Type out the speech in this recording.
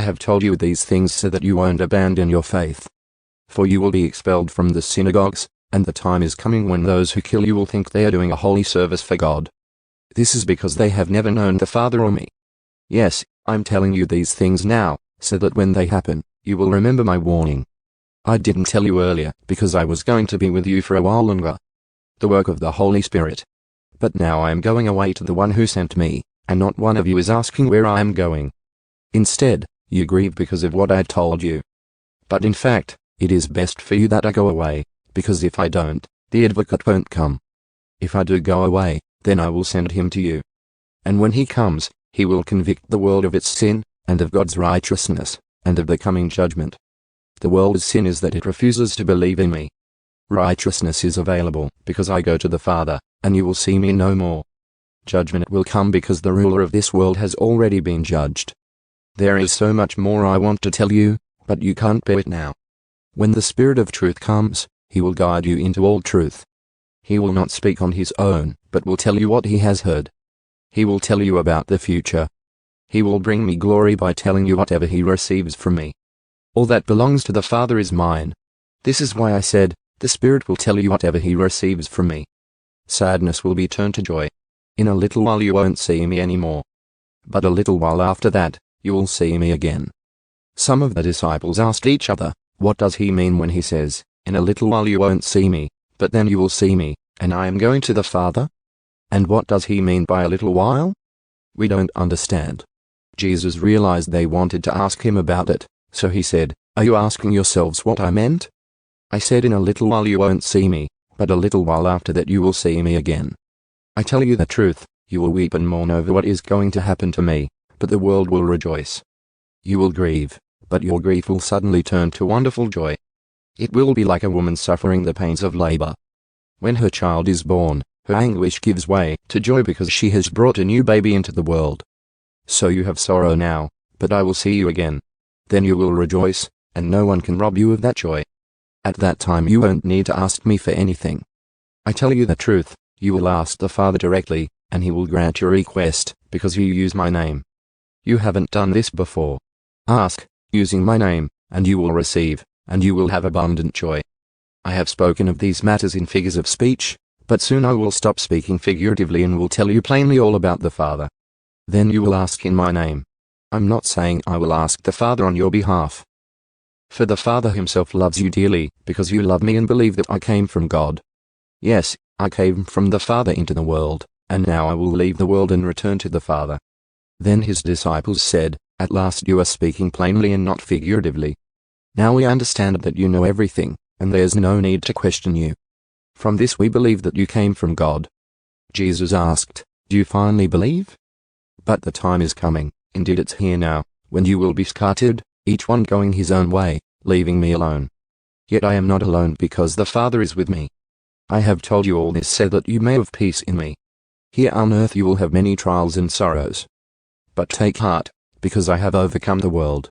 have told you these things so that you won't abandon your faith. For you will be expelled from the synagogues, and the time is coming when those who kill you will think they are doing a holy service for God. This is because they have never known the Father or me. Yes, I'm telling you these things now, so that when they happen, you will remember my warning. I didn't tell you earlier, because I was going to be with you for a while longer. The work of the Holy Spirit. But now I am going away to the one who sent me, and not one of you is asking where I am going. Instead, you grieve because of what I told you. But in fact, it is best for you that I go away, because if I don't, the advocate won't come. If I do go away, then I will send him to you. And when he comes, he will convict the world of its sin, and of God's righteousness, and of the coming judgment. The world's sin is that it refuses to believe in me. Righteousness is available, because I go to the Father, and you will see me no more. Judgment will come because the ruler of this world has already been judged. There is so much more I want to tell you, but you can't bear it now. When the Spirit of truth comes, he will guide you into all truth. He will not speak on his own, but will tell you what he has heard. He will tell you about the future. He will bring me glory by telling you whatever he receives from me. All that belongs to the Father is mine. This is why I said, the Spirit will tell you whatever he receives from me. Sadness will be turned to joy. In a little while you won't see me anymore. But a little while after that, you will see me again. Some of the disciples asked each other, what does he mean when he says, in a little while you won't see me, but then you will see me, and I am going to the Father? And what does he mean by a little while? We don't understand. Jesus realized they wanted to ask him about it, so he said, are you asking yourselves what I meant? I said in a little while you won't see me, but a little while after that you will see me again. I tell you the truth, you will weep and mourn over what is going to happen to me, but the world will rejoice. You will grieve, but your grief will suddenly turn to wonderful joy. It will be like a woman suffering the pains of labor. When her child is born, her anguish gives way to joy because she has brought a new baby into the world. So you have sorrow now, but I will see you again. Then you will rejoice, and no one can rob you of that joy. At that time you won't need to ask me for anything. I tell you the truth, you will ask the Father directly, and he will grant your request, because you use my name. You haven't done this before. Ask, using my name, and you will receive, and you will have abundant joy. I have spoken of these matters in figures of speech, but soon I will stop speaking figuratively and will tell you plainly all about the Father. Then you will ask in my name. I'm not saying I will ask the Father on your behalf. For the Father himself loves you dearly, because you love me and believe that I came from God. Yes, I came from the Father into the world, and now I will leave the world and return to the Father. Then his disciples said, at last you are speaking plainly and not figuratively. Now we understand that you know everything, and there's no need to question you. From this we believe that you came from God. Jesus asked, do you finally believe? But the time is coming, indeed it's here now, when you will be scattered, each one going his own way, leaving me alone. Yet I am not alone because the Father is with me. I have told you all this so that you may have peace in me. Here on earth you will have many trials and sorrows. But take heart, because I have overcome the world.